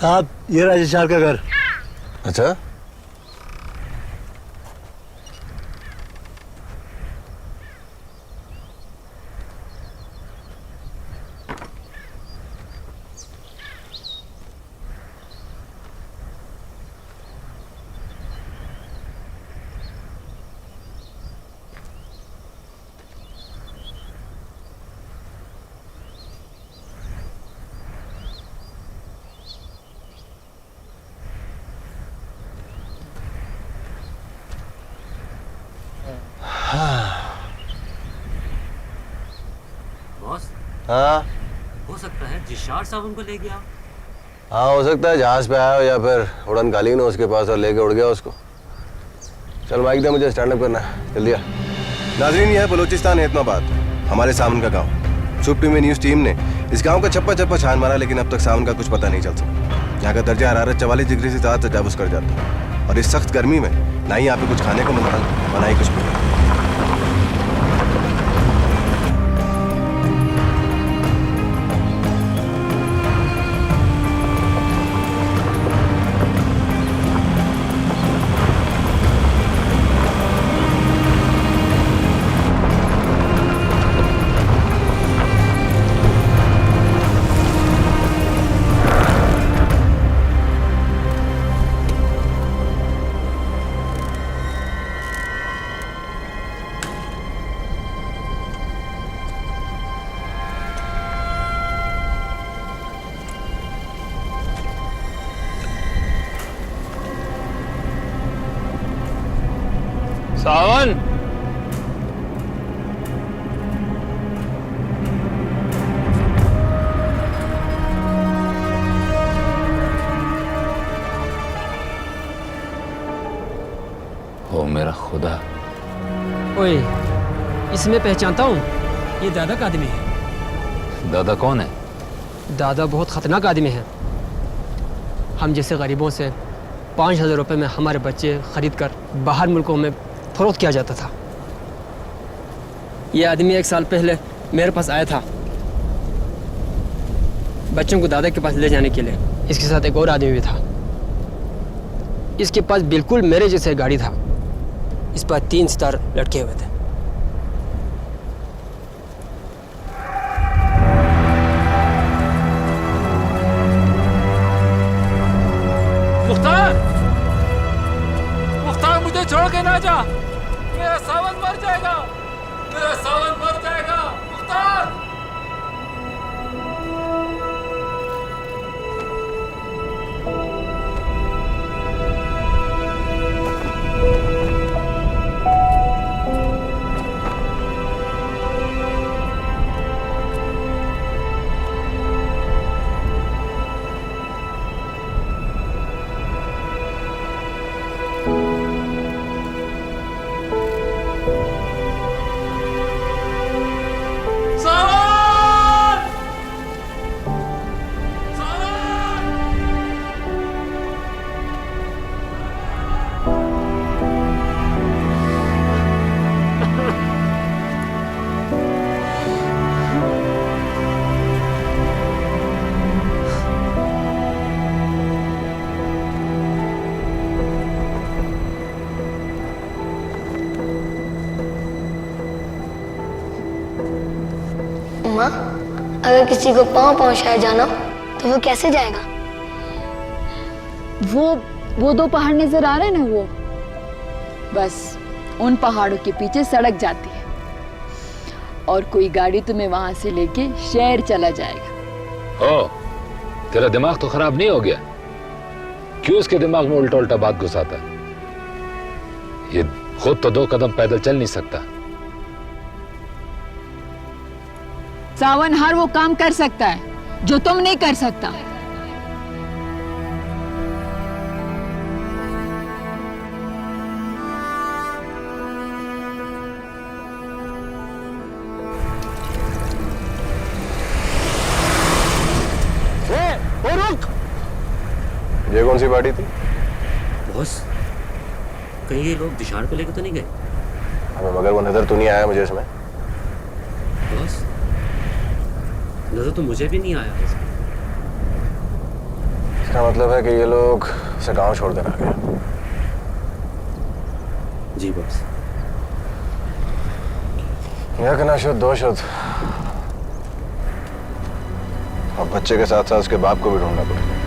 साहब ये राजेश साहब का घर। अच्छा, बॉस, हाँ हो सकता है जिशार साहब उनको ले गया। हाँ हो सकता है जहाज पे आया हो या फिर उड़न कालीन हो उसके पास और लेके उड़ गया उसको। चल माइक दे, मुझे स्टैंड अप करना है, जल्दी आ। नाजरीन, ये है बलूचिस्तान एतमाबाद, हमारे सावन का गांव। सुबह टीम में न्यूज़ टीम ने इस गांव का चप्पा चप्पा छान मारा, लेकिन अब तक सावन का कुछ पता नहीं चल सका। यहाँ का दर्जा हरारत 44 डिग्री से ज़्यादा तजावुज़ कर जाता है और इस सख्त गर्मी में ना ही यहाँ पे कुछ खाने को मिलता और ना ही कुछ पीने। सावन, ओ मेरा खुदा। ओए, इसे मैं पहचानता हूँ, ये दादा का आदमी है। दादा कौन है? दादा बहुत खतरनाक आदमी है। हम जैसे गरीबों से 5,000 रुपये में हमारे बच्चे खरीद कर बाहर मुल्कों में फरोख्त किया जाता था। ये आदमी 1 साल पहले मेरे पास आया था बच्चों को दादा के पास ले जाने के लिए। इसके साथ एक और आदमी भी था। इसके पास बिल्कुल मेरे जैसे गाड़ी था। इस पर 3 सितार लटके हुए थे। मुख्तार, मुख्तार मुझे छोड़ के ना जा, मेरा सावन मर जाएगा, मेरा सावन मर जाएगा। मुख्तार, माँ, अगर किसी को पाँव पाँव शहर जाना तो वो कैसे जाएगा? वो 2 पहाड़ नजर आ रहे हैं ना, वो बस उन पहाड़ों के पीछे सड़क जाती है और कोई गाड़ी तुम्हें वहां से लेके शहर चला जाएगा। ओ, तेरा दिमाग तो खराब नहीं हो गया? क्यों उसके दिमाग में उल्टा उल्टा बात घुसाता है? ये खुद तो 2 कदम पैदल चल नहीं सकता। सावन हर वो काम कर सकता है जो तुम नहीं कर सकता। ये कौन सी पार्टी थी? बॉस, कहीं ये लोग दिशार को लेकर तो नहीं गए? हमें मगर वो नजर तो नहीं आया मुझे इसमें। बॉस, नजर तो मुझे भी नहीं आया। इसका मतलब है कि ये लोग उसे गांव छोड़ कर आ गए। जी बॉस। एक ना शुद्ध दो शुद्ध, अब बच्चे के साथ साथ उसके बाप को भी ढूंढना पड़ेगा।